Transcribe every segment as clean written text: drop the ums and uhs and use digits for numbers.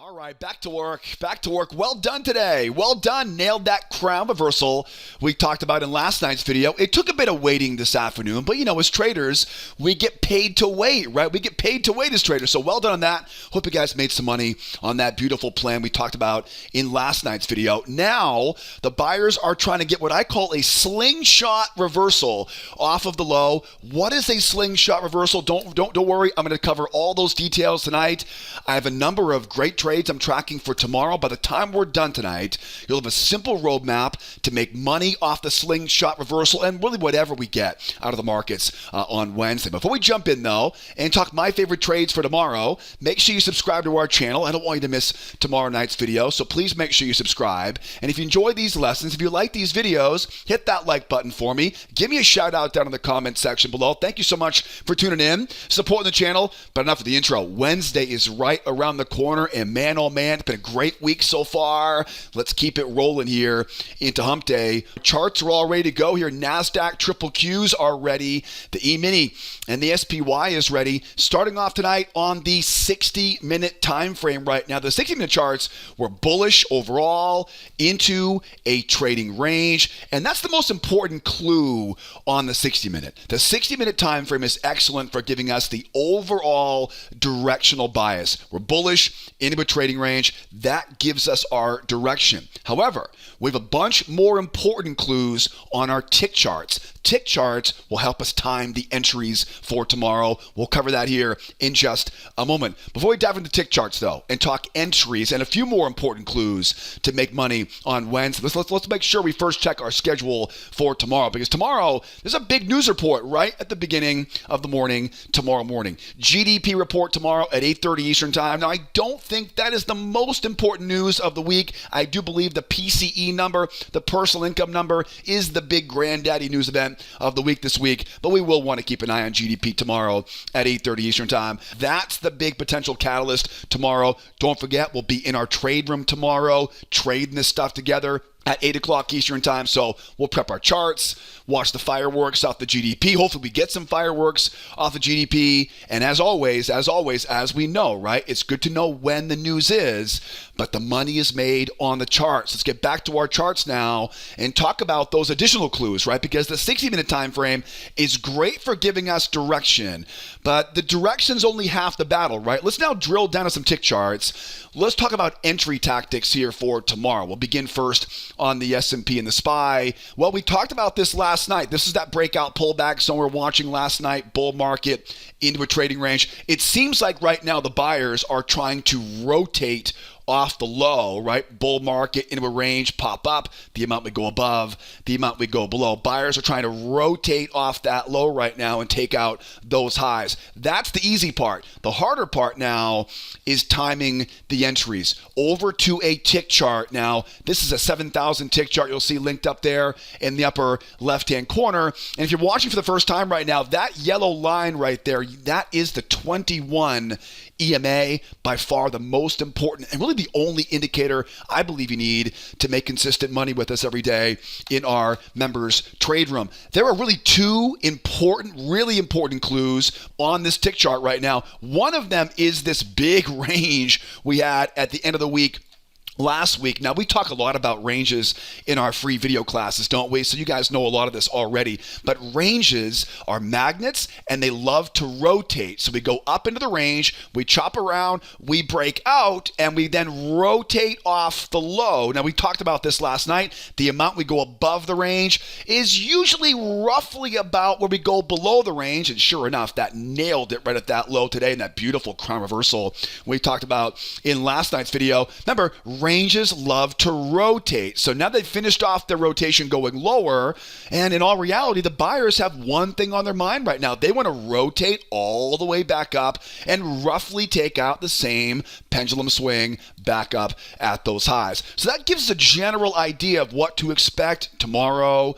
All right, back to work. Back to work. Well done today. Well done. Nailed that crown reversal we talked about in last night's video. It took a bit of waiting this afternoon, but as traders, we get paid to wait, right? We get paid to wait as traders. So well done on that. Hope you guys made some money on that beautiful plan we talked about in last night's video. Now, the buyers are trying to get what I call a slingshot reversal off of the low. What is a slingshot reversal? Don't worry. I'm going to cover all those details tonight. I have a number of great trades I'm tracking for tomorrow. By the time we're done tonight, you'll have a simple roadmap to make money off the slingshot reversal and really whatever we get out of the markets on Wednesday. Before we jump in, though, and talk my favorite trades for tomorrow, make sure you subscribe to our channel. I don't want you to miss tomorrow night's video, so please make sure you subscribe. And if you enjoy these lessons, if you like these videos, hit that like button for me. Give me a shout out down in the comment section below. Thank you so much for tuning in, supporting the channel. But enough of the intro. Wednesday is right around the corner, and man, oh man, it's been a great week so far. Let's keep it rolling here into hump day. Charts are all ready to go here. NASDAQ triple Qs are ready. The E-mini and the SPY is ready. Starting off tonight on the 60-minute time frame right now. The 60-minute charts were bullish overall into a trading range, and that's the most important clue on the 60-minute. The 60-minute time frame is excellent for giving us the overall directional bias. We're bullish into a trading range. That gives us our direction. However, we have a bunch more important clues on our tick charts. Tick charts will help us time the entries for tomorrow. We'll cover that here in just a moment. Before we dive into tick charts, though, and talk entries and a few more important clues to make money on Wednesday, let's make sure we first check our schedule for tomorrow, because tomorrow there's a big news report right at the beginning of the morning tomorrow morning. GDP report tomorrow at 8:30 Eastern Time. Now, I don't think that is the most important news of the week. I do believe the PCE number, the personal income number, is the big granddaddy news event of the week this week, but we will want to keep an eye on GDP tomorrow at 8:30 Eastern Time. That's the big potential catalyst tomorrow. Don't forget, we'll be in our trade room tomorrow, trading this stuff together at 8 o'clock Eastern Time. So we'll prep our charts, watch the fireworks off the GDP. Hopefully we get some fireworks off the GDP. And as always, as we know, right, it's good to know when the news is, but the money is made on the charts. Let's get back to our charts now and talk about those additional clues, right? Because the 60-minute time frame is great for giving us direction, but the direction's only half the battle, right? Let's now drill down to some tick charts. Let's talk about entry tactics here for tomorrow. We'll begin first on the S&P and the SPY. Well, we talked about this last night. This is that breakout pullback. So we're watching last night, bull market into a trading range. It seems like right now the buyers are trying to rotate off the low, right? Bull market into a range, pop up, the amount we go above, the amount we go below. Buyers are trying to rotate off that low right now and take out those highs. That's the easy part. The harder part now is timing the entries over to a tick chart. Now, this is a 7,000 tick chart you'll see linked up there in the upper left-hand corner. And if you're watching for the first time right now, that yellow line right there, that is the 21 EMA, by far the most important and really the only indicator I believe you need to make consistent money with us every day in our members trade room. There are really two really important clues on this tick chart right now. One of them is this big range we had at the end of the week last week. Now, we talk a lot about ranges in our free video classes, don't we? So you guys know a lot of this already. But ranges are magnets, and they love to rotate. So we go up into the range, we chop around, we break out, and we then rotate off the low. Now, we talked about this last night. The amount we go above the range is usually roughly about where we go below the range. And sure enough, that nailed it right at that low today in that beautiful crown reversal we talked about in last night's video. Remember, ranges love to rotate. So now they've finished off their rotation going lower, and in all reality, the buyers have one thing on their mind right now. They want to rotate all the way back up and roughly take out the same pendulum swing back up at those highs. So that gives us a general idea of what to expect tomorrow,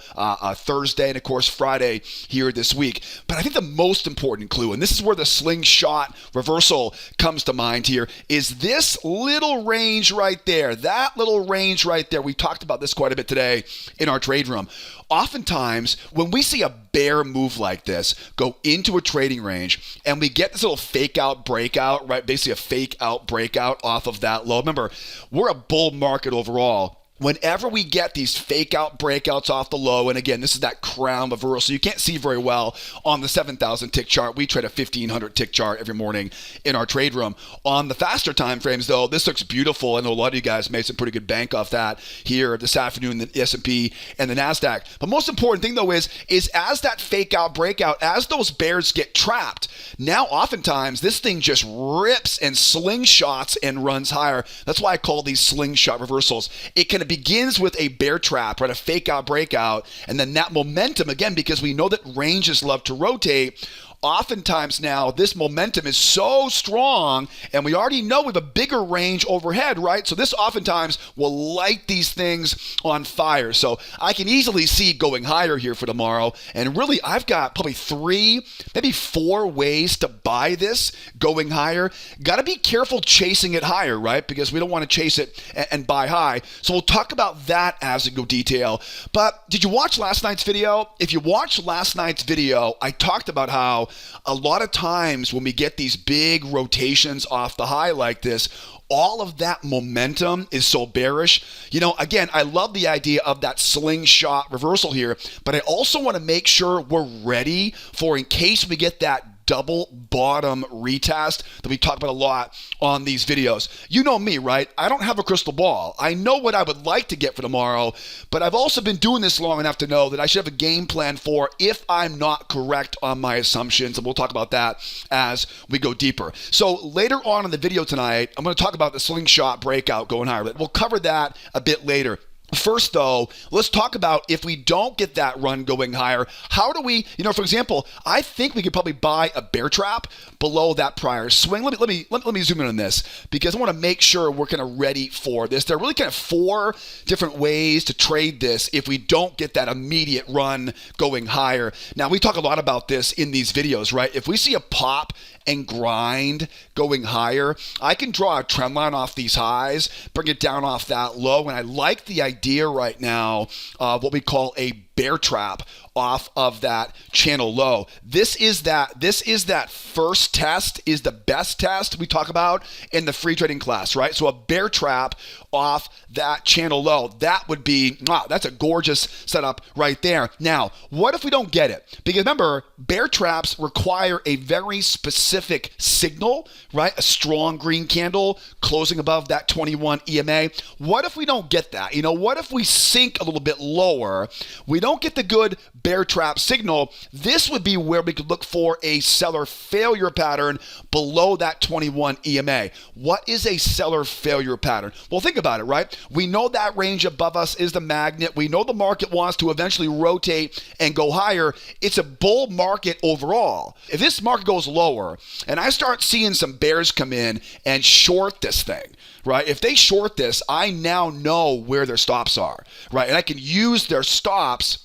Thursday, and of course Friday here this week. But I think the most important clue, and this is where the slingshot reversal comes to mind here, is this little range right there. That little range right there. We talked about this quite a bit today in our trade room. Oftentimes, when we see a bear move like this, go into a trading range, and we get this little fake out breakout, right? Basically a fake out breakout off of that low low. Remember, we're a bull market overall. Whenever we get these fake out breakouts off the low, and again, this is that crown reversal. You can't see very well on the 7,000 tick chart. We trade a 1,500 tick chart every morning in our trade room. On the faster time frames, though, this looks beautiful. I know a lot of you guys made some pretty good bank off that here this afternoon, the S&P and the NASDAQ. But most important thing, though, is as that fake out breakout, as those bears get trapped, now oftentimes this thing just rips and slingshots and runs higher. That's why I call these slingshot reversals. It begins with a bear trap, right? A fake out breakout, and then that momentum, again, because we know that ranges love to rotate, oftentimes now this momentum is so strong, and we already know we have a bigger range overhead, right? So this oftentimes will light these things on fire. So I can easily see going higher here for tomorrow. And really, I've got probably 3, maybe 4 ways to buy this going higher. Got to be careful chasing it higher, right? Because we don't want to chase it and buy high. So we'll talk about that as we go detail. But did you watch last night's video? If you watched last night's video, I talked about how a lot of times when we get these big rotations off the high like this, all of that momentum is so bearish. You know, again, I love the idea of that slingshot reversal here, but I also want to make sure we're ready for in case we get that double bottom retest that we talk about a lot on these videos. You know me, right? I don't have a crystal ball. I know what I would like to get for tomorrow, but I've also been doing this long enough to know that I should have a game plan for if I'm not correct on my assumptions, and we'll talk about that as we go deeper. So later on in the video tonight, I'm going to talk about the slingshot breakout going higher, but we'll cover that a bit later. First, though, let's talk about if we don't get that run going higher, how do we, for example, I think we could probably buy a bear trap below that prior swing. Let me zoom in on this because I want to make sure we're kind of ready for this. There are really kind of 4 different ways to trade this if we don't get that immediate run going higher. Now, we talk a lot about this in these videos, right? If we see a pop and grind going higher, I can draw a trend line off these highs, bring it down off that low, and I like the idea right now of what we call a bear trap off of that channel low. This is that first test is the best test we talk about in the free trading class, right? So a bear trap off that channel low, that would be, that's a gorgeous setup right there. Now, what if we don't get it? Because remember, bear traps require a very specific signal, right? A strong green candle closing above that 21 EMA. What if we don't get that? What if we sink a little bit lower? We don't get the good bear trap signal. This would be where we could look for a seller failure pattern below that 21 EMA. What is a seller failure pattern? Well, think about it, right? We know that range above us is the magnet. We know the market wants to eventually rotate and go higher. It's a bull market overall. If this market goes lower and I start seeing some bears come in and short this thing, right? If they short this, I now know where their stops are, right? And I can use their stops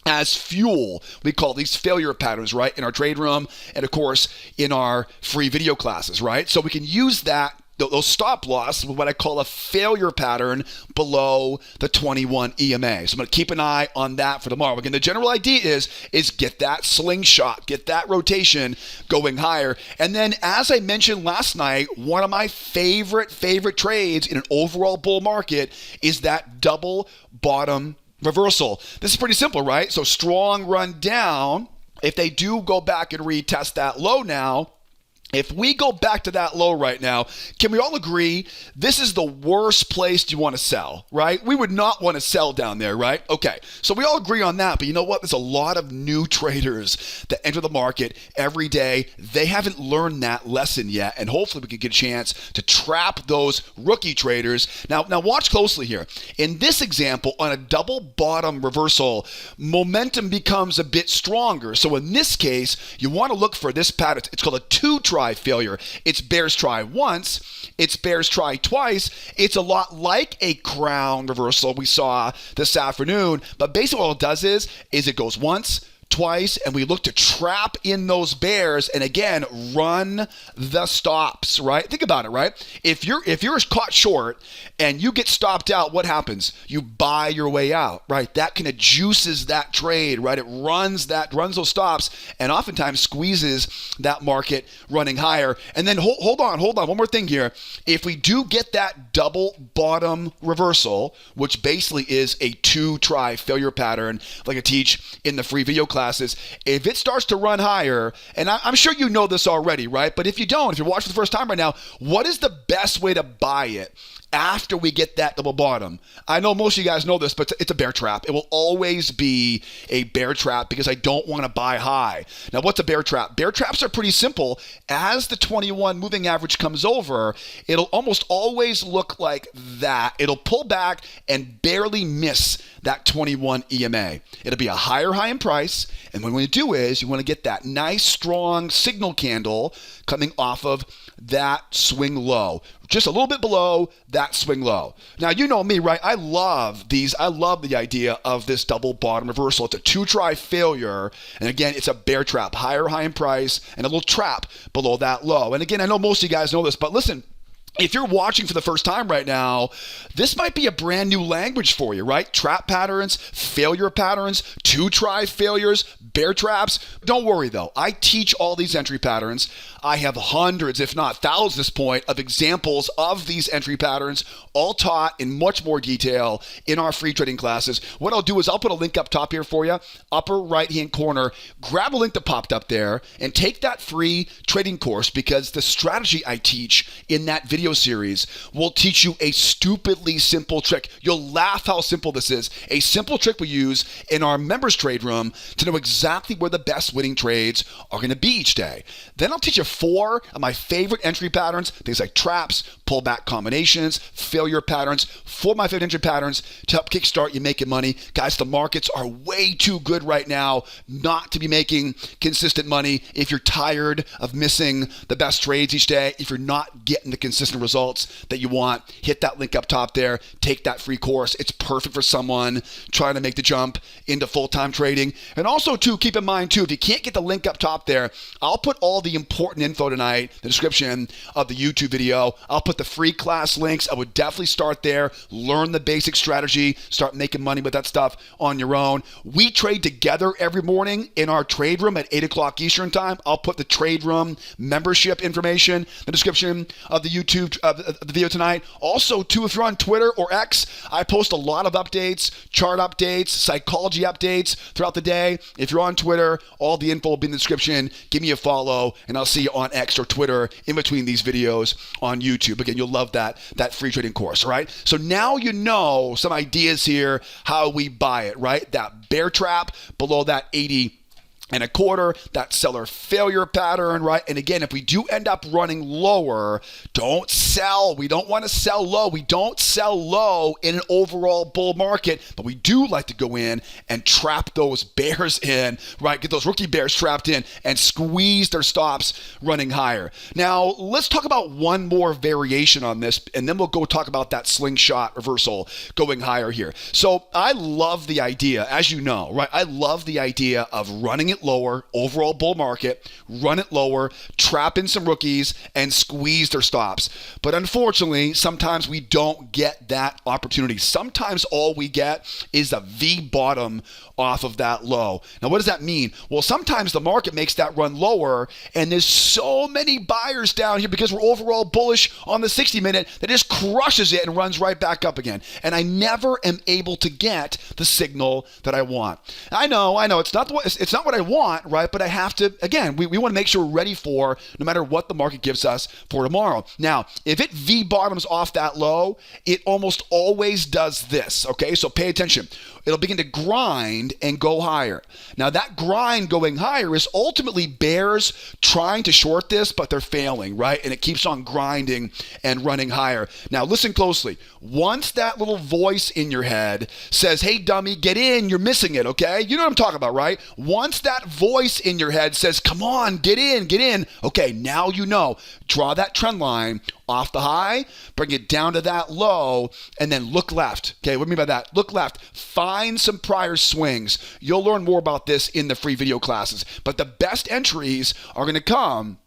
as fuel. We call these failure patterns, right? In our trade room and, of course, in our free video classes, right? So we can use those stop loss with what I call a failure pattern below the 21 EMA. So I'm going to keep an eye on that for tomorrow. Again, the general idea is get that slingshot, get that rotation going higher. And then, as I mentioned last night, one of my favorite trades in an overall bull market is that double bottom reversal. This is pretty simple, right? So strong run down. If they do go back and retest that low now, if we go back to that low right now, can we all agree this is the worst place you want to sell, right? We would not want to sell down there, right? Okay, so we all agree on that, but you know what? There's a lot of new traders that enter the market every day. They haven't learned that lesson yet, and hopefully we can get a chance to trap those rookie traders. Now watch closely here. In this example, on a double bottom reversal, momentum becomes a bit stronger. So in this case, you want to look for this pattern. It's called a two-try failure. It's bears try once, it's bears try twice. It's a lot like a crown reversal we saw this afternoon, but basically what it does is it goes once, twice, and we look to trap in those bears, and again, run the stops, right? Think about it, right? If you're caught short and you get stopped out, what happens? You buy your way out, right? That kind of juices that trade, right? It runs those stops, and oftentimes squeezes that market running higher. And then hold on, one more thing here. If we do get that double bottom reversal, which basically is a 2-try failure pattern, like I teach in the free video classes, if it starts to run higher, and I'm sure you know this already, right? But if you don't, if you're watching for the first time right now, what is the best way to buy it after we get that double bottom? I know most of you guys know this, but it's a bear trap. It will always be a bear trap because I don't want to buy high. Now, what's a bear trap? Bear traps are pretty simple. As the 21 moving average comes over, it'll almost always look like that. It'll pull back and barely miss that 21 EMA. It'll be a higher high in price, and what you want to do is you want to get that nice strong signal candle coming off of that swing low, just a little bit below that swing low. Now, you know me, right? I love these. I love the idea of this double bottom reversal. It's a 2-try failure, and again, it's a bear trap, higher high in price, and a little trap below that low. And again, I know most of you guys know this, but listen, if you're watching for the first time right now, this might be a brand new language for you, right? Trap patterns, failure patterns, 2-try failures, bear traps. Don't worry though. I teach all these entry patterns. I have hundreds, if not thousands at this point, of examples of these entry patterns, all taught in much more detail in our free trading classes. What I'll do is I'll put a link up top here for you, upper right-hand corner. Grab a link that popped up there and take that free trading course, because the strategy I teach in that video series will teach you a stupidly simple trick. You'll laugh how simple this is. A simple trick we use in our members trade room to know exactly where the best winning trades are going to be each day. Then I'll teach you 4 of my favorite entry patterns, things like traps, pullback combinations, failure patterns, 4 of my favorite entry patterns to help kickstart you making money. Guys, the markets are way too good right now not to be making consistent money. If you're tired of missing the best trades each day, if you're not getting the consistent results that you want, hit that link up top there. Take that free course. It's perfect for someone trying to make the jump into full-time trading. And also, too, keep in mind, too, if you can't get the link up top there, I'll put all the important info tonight, the description of the YouTube video. I'll put the free class links. I would definitely start there. Learn the basic strategy. Start making money with that stuff on your own. We trade together every morning in our trade room at 8 o'clock Eastern time. I'll put the trade room membership information, the description of the YouTube the video tonight. Also, too, if you're on Twitter or X, I post a lot of updates, chart updates, psychology updates throughout the day. If you're on Twitter, all the info will be in the description. Give me a follow, and I'll see you on X or Twitter in between these videos on YouTube. Again, you'll love that free trading course, all right? So now you know some ideas here how we buy it, right? That bear trap below that 80 and a quarter, that seller failure pattern, right? And again, if we do end up running lower, don't sell. We don't want to sell low. We don't sell low in an overall bull market, but we do like to go in and trap those bears in, right? Get those rookie bears trapped in and squeeze their stops running higher. Now, let's talk about one more variation on this, and then we'll go talk about that slingshot reversal going higher here. So I love the idea, as you know, right? I love the idea of running it lower, overall bull market, run it lower, trap in some rookies, and squeeze their stops. But unfortunately, sometimes we don't get that opportunity. Sometimes all we get is a V bottom off of that low. Now, what does that mean? Well, sometimes the market makes that run lower, and there's so many buyers down here because we're overall bullish on the 60-minute that just crushes it and runs right back up again. And I never am able to get the signal that I want. I know, it's not what I want, right? But I have to, again, we want to make sure we're ready for no matter what the market gives us for tomorrow. Now, if it V bottoms off that low, it almost always does this, okay? So pay attention. It'll begin to grind and go higher. Now, that grind going higher is ultimately bears trying to short this, but they're failing, right? And it keeps on grinding and running higher. Now, listen closely. Once that little voice in your head says, hey, dummy, get in, you're missing it, okay? You know what I'm talking about, right? Once that that voice in your head says, come on, get in. Okay, now you know. Draw that trend line off the high, bring it down to that low, and then look left. Okay, what do I mean by that? Look left. Find some prior swings. You'll learn more about this in the free video classes. But the best entries are going to come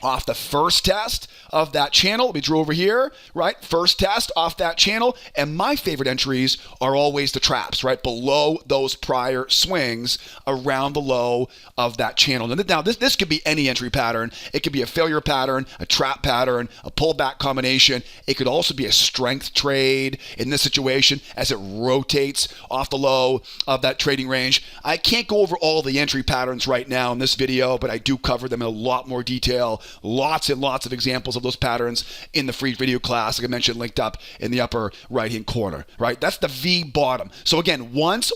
off the first test of that channel. We drew over here, right? First test off that channel. And my favorite entries are always the traps, right? Below those prior swings around the low of that channel. Now, this could be any entry pattern. It could be a failure pattern, a trap pattern, a pullback combination. It could also be a strength trade in this situation as it rotates off the low of that trading range. I can't go over all the entry patterns right now in this video, but I do cover them in a lot more detail. Lots and lots of examples of those patterns in the free video class, like I mentioned, linked up in the upper right-hand corner, right? That's the V bottom. So again, once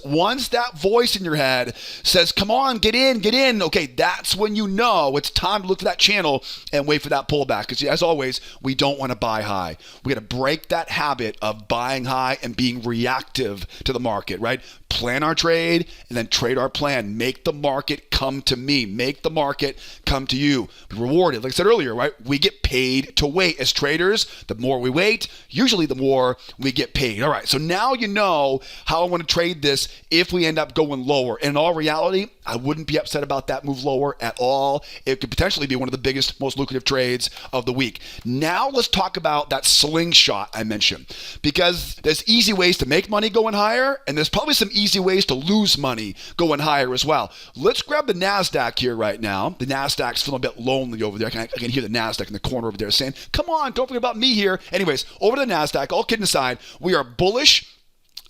that voice in your head says, come on, get in, okay, that's when you know it's time to look for that channel and wait for that pullback. Because as always, we don't want to buy high. We got to break that habit of buying high and being reactive to the market, right? Plan our trade and then trade our plan. Make the market come to me. Make the market come to you. Be rewarded. Like I said earlier, right? We get paid to wait. As traders, the more we wait, usually the more we get paid. All right, so now you know how I want to trade this if we end up going lower. In all reality, I wouldn't be upset about that move lower at all. It could potentially be one of the biggest, most lucrative trades of the week. Now let's talk about that slingshot I mentioned, because there's easy ways to make money going higher, and there's probably some easy ways to lose money going higher as well. Let's grab the NASDAQ here right now. The NASDAQ's feeling a bit lonely over there. I can hear the NASDAQ in the corner over there saying, come on, don't forget about me here. Anyways, over to the NASDAQ, all kidding aside, we are bullish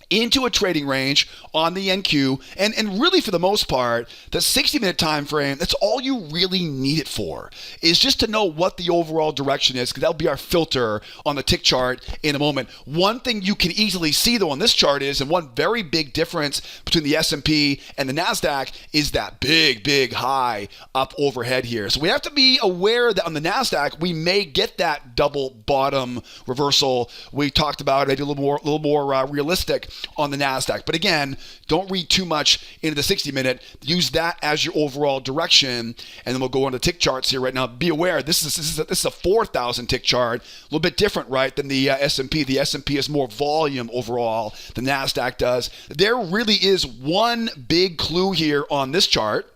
into a trading range on the NQ, and really for the most part, the 60-minute time frame, that's all you really need it for, is just to know what the overall direction is, because that'll be our filter on the tick chart in a moment. One thing you can easily see though on this chart is, and one very big difference between the S&P and the NASDAQ is that big high up overhead here. So we have to be aware that on the NASDAQ, we may get that double bottom reversal we talked about, maybe a little more realistic on the NASDAQ. But again, don't read too much into the 60-minute. Use that as your overall direction, and then we'll go on to tick charts here right now. Be aware, this is a 4,000 tick chart, a little bit different, right, than the S&P. The S&P has more volume overall than the NASDAQ does. There really is one big clue here on this chart,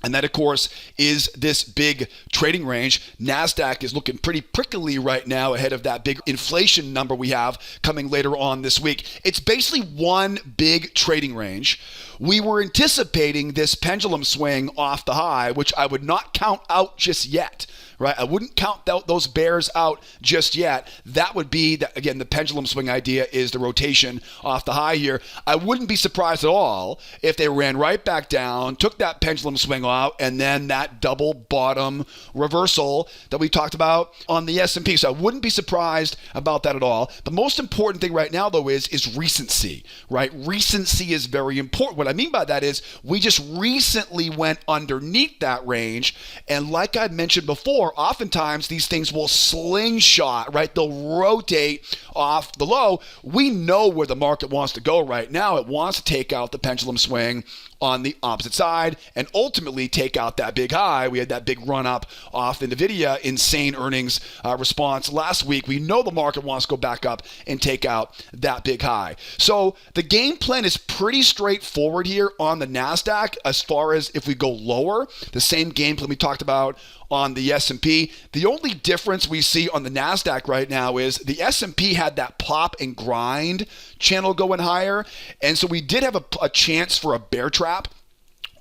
and that, of course, is this big trading range. NASDAQ is looking pretty prickly right now ahead of that big inflation number we have coming later on this week. It's basically one big trading range. We were anticipating this pendulum swing off the high, which I would not count out just yet. Right, I wouldn't count those bears out just yet. That would be, again, the pendulum swing idea is the rotation off the high here. I wouldn't be surprised at all if they ran right back down, took that pendulum swing out, and then that double bottom reversal that we talked about on the S&P. So I wouldn't be surprised about that at all. The most important thing right now, though, is recency, right? Recency is very important. What I mean by that is we just recently went underneath that range, and like I mentioned before, oftentimes these things will slingshot, right? They'll rotate off the low. We know where the market wants to go right now. It wants to take out the pendulum swing on the opposite side and ultimately take out that big high. We had that big run up off the NVIDIA insane earnings response last week. We know the market wants to go back up and take out that big high. So the game plan is pretty straightforward here on the NASDAQ as far as if we go lower. The same game plan we talked about on the S&P. The only difference we see on the NASDAQ right now is the S&P had that pop and grind channel going higher. And so we did have a chance for a bear trap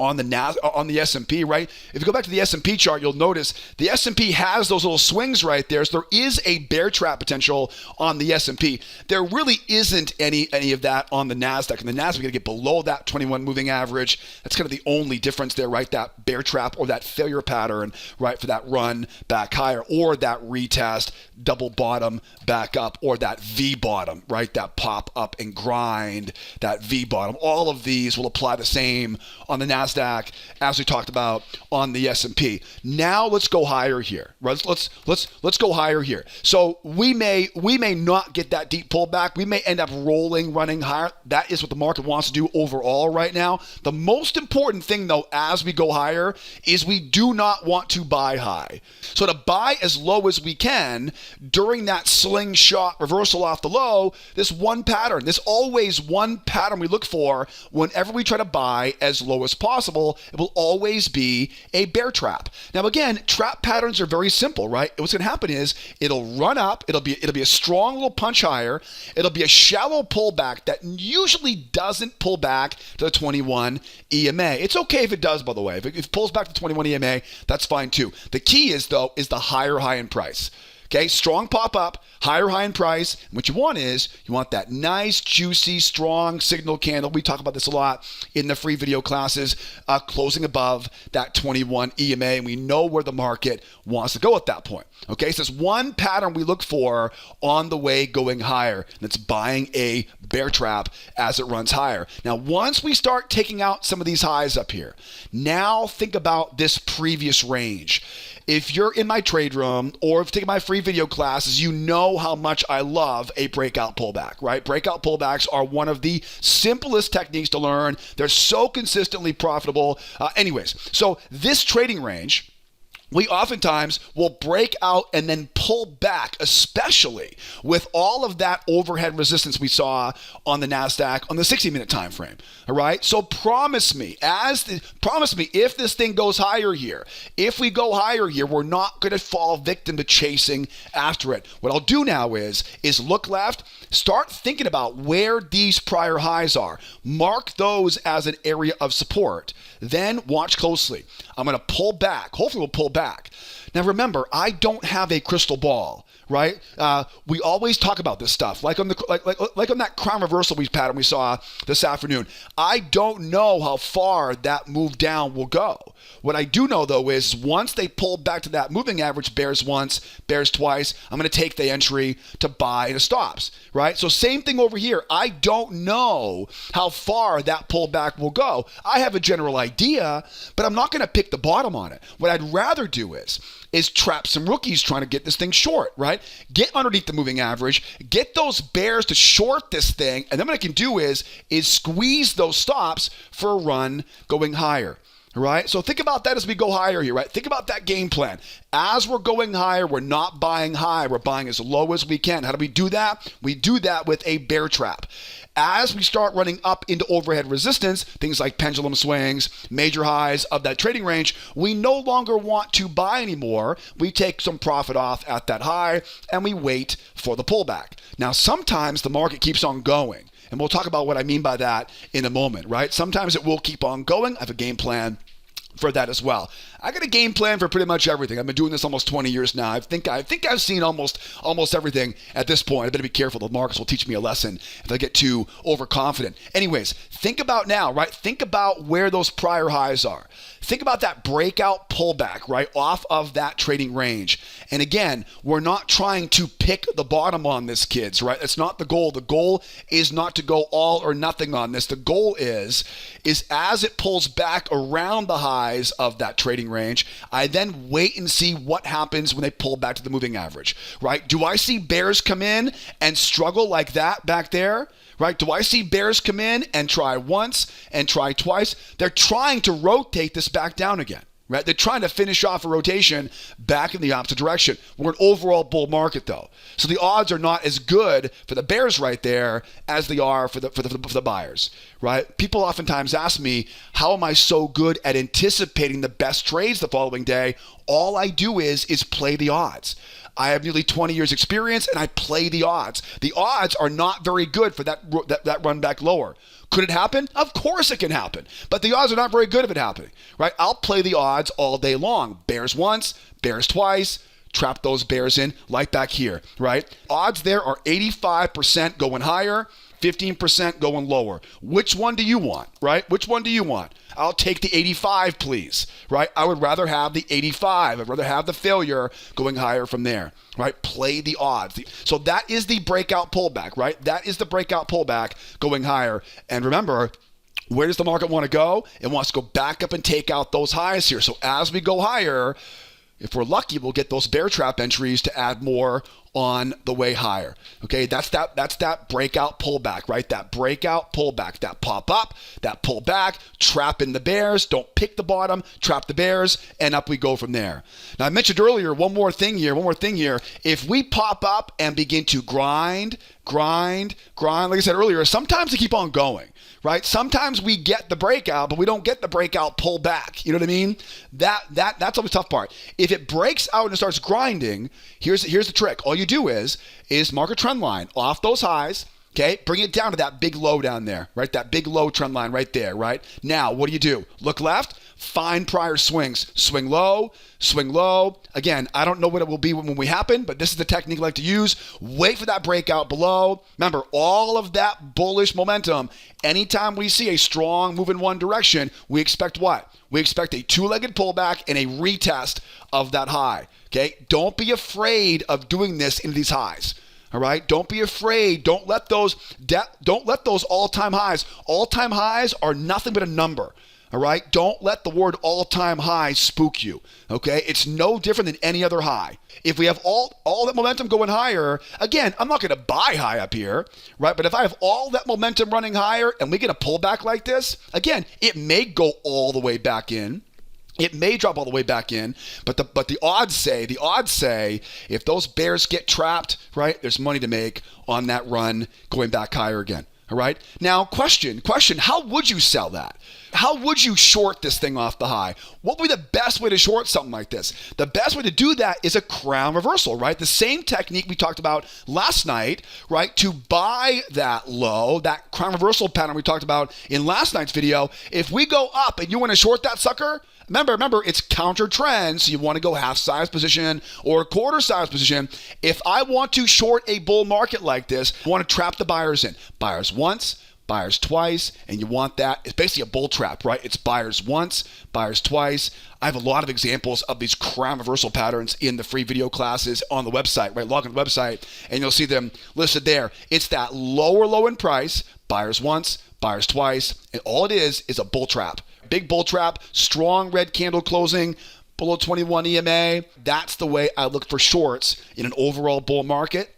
on the S&P, right? If you go back to the S&P chart, you'll notice the S&P has those little swings right there. So there is a bear trap potential on the S&P. There really isn't any of that on the NASDAQ. And the NASDAQ, we got to get below that 21 moving average. That's kind of the only difference there, right? That bear trap or that failure pattern, right, for that run back higher, or that retest, double bottom back up, or that V bottom, right? That pop up and grind, that V bottom. All of these will apply the same on the NASDAQ NASDAQ, as we talked about on the S&P. Now let's go higher here. Right? Let's go higher here. So we may not get that deep pullback. We may end up running higher. That is what the market wants to do overall right now. The most important thing, though, as we go higher is we do not want to buy high. So to buy as low as we can during that slingshot reversal off the low, there's one pattern. There's always one pattern we look for whenever we try to buy as low as possible. It will always be a bear trap. Now, again, trap patterns are very simple, right? What's going to happen is it'll run up. It'll be a strong little punch higher. It'll be a shallow pullback that usually doesn't pull back to the 21 EMA. It's okay if it does, by the way. If it pulls back to 21 EMA, that's fine too. The key is, though, is the higher high in price. Okay, strong pop up, higher high in price. And what you want is you want that nice, juicy, strong signal candle. We talk about this a lot in the free video classes, closing above that 21 EMA. And we know where the market wants to go at that point. Okay, so there's one pattern we look for on the way going higher. And it's buying a bear trap as it runs higher. Now, once we start taking out some of these highs up here, now think about this previous range. If you're in my trade room or if you've taken my free video classes, you know how much I love a breakout pullback, right? Breakout pullbacks are one of the simplest techniques to learn. They're so consistently profitable. Anyways, so this trading range, we oftentimes will break out and then pull back, especially with all of that overhead resistance we saw on the NASDAQ on the 60-minute time frame. All right? So promise me if this thing goes higher here, if we go higher here, we're not going to fall victim to chasing after it. What I'll do now is look left, start thinking about where these prior highs are. Mark those as an area of support. Then watch closely. I'm going to pull back. Hopefully we'll pull back. Now remember, I don't have a crystal ball, right? We always talk about this stuff, like on that crown reversal pattern we saw this afternoon. I don't know how far that move down will go. What I do know, though, is once they pull back to that moving average, bears once, bears twice, I'm going to take the entry to buy and it stops, right? So same thing over here. I don't know how far that pullback will go. I have a general idea, but I'm not going to pick the bottom on it. What I'd rather do is trap some rookies trying to get this thing short, right? Get underneath the moving average, get those bears to short this thing, and then what I can do is squeeze those stops for a run going higher. All right, so think about that as we go higher here, right? Think about that game plan. As we're going higher, we're not buying high. We're buying as low as we can. How do we do that? We do that with a bear trap. As we start running up into overhead resistance, things like pendulum swings, major highs of that trading range, we no longer want to buy anymore. We take some profit off at that high and we wait for the pullback. Now, sometimes the market keeps on going. And we'll talk about what I mean by that in a moment, right? Sometimes it will keep on going. I have a game plan for that as well. I got a game plan for pretty much everything. I've been doing this almost 20 years now. I think I've seen almost everything at this point. I better be careful. The markets will teach me a lesson if I get too overconfident. Anyways, think about now, right? Think about where those prior highs are. Think about that breakout pullback, right, off of that trading range. And again, we're not trying to pick the bottom on this, kids, right? That's not the goal. The goal is not to go all or nothing on this. The goal is as it pulls back around the highs of that trading range, I then wait and see what happens when they pull back to the moving average, right? Do I see bears come in and struggle like that back there? Right? Do I see bears come in and try once and try twice? They're trying to rotate this back down again, right? They're trying to finish off a rotation back in the opposite direction. We're an overall bull market, though. So the odds are not as good for the bears right there as they are for the buyers, right? People oftentimes ask me, how am I so good at anticipating the best trades the following day? All I do is play the odds. I have nearly 20 years experience and I play the odds. The odds are not very good for that run back lower. Could it happen? Of course it can happen. But the odds are not very good of it happening, right? I'll play the odds all day long. Bears once, bears twice, trap those bears in like back here, right? Odds there are 85% going higher, 15% going lower. Which one do you want, right? Which one do you want? I'll take the 85, please, right? I would rather have the 85. I'd rather have the failure going higher from there, right? Play the odds. So that is the breakout pullback, right? That is the breakout pullback going higher. And remember, Where does the market want to go? It wants to go back up and take out those highs here. So as we go higher, if we're lucky, we'll get those bear trap entries to add more on the way higher. Okay, that's that breakout pullback, right? That breakout pullback, that pop up, that pull back, trap in the bears, don't pick the bottom, trap the bears, and up we go from there. Now I mentioned earlier, one more thing here. If we pop up and begin to grind, like I said earlier, sometimes they keep on going, right? Sometimes we get the breakout, but we don't get the breakout pull back. You know what I mean? That's always the tough part. If it breaks out and starts grinding, here's the trick. All you do is mark a trend line off those highs, okay? Bring it down to that big low down there, right? That big low trend line right there, right? Now, what do? Look left, find prior swings. Swing low. Again, I don't know what it will be when we happen, but this is the technique I like to use. Wait for that breakout below. Remember, all of that bullish momentum, anytime we see a strong move in one direction, we expect what? We expect a two-legged pullback and a retest of that high. Okay? Don't be afraid of doing this into these highs. All right? Don't be afraid. Don't let those all-time highs. All-time highs are nothing but a number. All right? Don't let the word all-time high spook you. Okay? It's no different than any other high. If we have all that momentum going higher, again, I'm not going to buy high up here, right? But if I have all that momentum running higher and we get a pullback like this, again, it may go all the way back in. It may drop all the way back in, but the odds say if those bears get trapped, right, there's money to make on that run going back higher again. All right. Now, question, how would you sell that? How would you short this thing off the high? What would be the best way to short something like this? The best way to do that is a crown reversal, right? The same technique we talked about last night, right? To buy that low, that crown reversal pattern we talked about in last night's video. If we go up and you want to short that sucker, remember, it's counter trend, so you want to go half size position or quarter size position. If I want to short a bull market like this, I want to trap the buyers in. Buyers once, buyers twice, and you want that. It's basically a bull trap, right? It's buyers once, buyers twice. I have a lot of examples of these crown reversal patterns in the free video classes on the website, right? Log on the website, and you'll see them listed there. It's that lower low in price, buyers once, buyers twice, and all it is a bull trap. Big bull trap, strong red candle closing, below 21 EMA. That's the way I look for shorts in an overall bull market.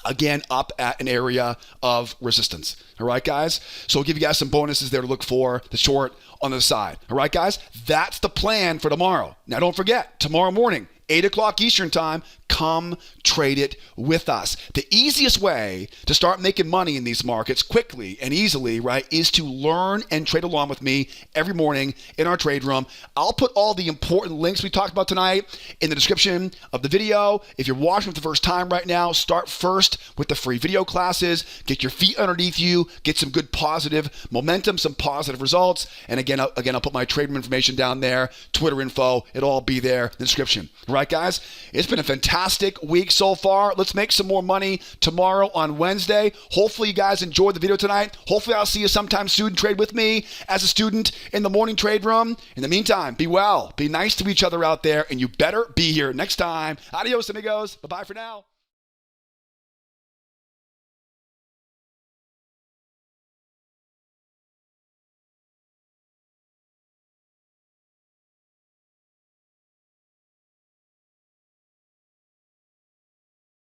Again, up at an area of resistance. All right, guys? So I'll give you guys some bonuses there to look for the short on the side. All right, guys? That's the plan for tomorrow. Now, don't forget, tomorrow morning, 8 o'clock Eastern time, come trade it with us. The easiest way to start making money in these markets quickly and easily, right, is to learn and trade along with me every morning in our trade room. I'll put all the important links we talked about tonight in the description of the video. If you're watching for the first time right now, start first with the free video classes. Get your feet underneath you. Get some good positive momentum, some positive results. And again, I'll put my trade room information down there, Twitter info. It'll all be there in the description. All right, guys? It's been a fantastic week so far. Let's make some more money tomorrow on Wednesday. Hopefully you guys enjoyed the video tonight. Hopefully I'll see you sometime soon. Trade with me as a student in the morning trade room. In the meantime, be well. Be nice to each other out there, and you better be here next time. Adios, amigos. Bye-bye for now.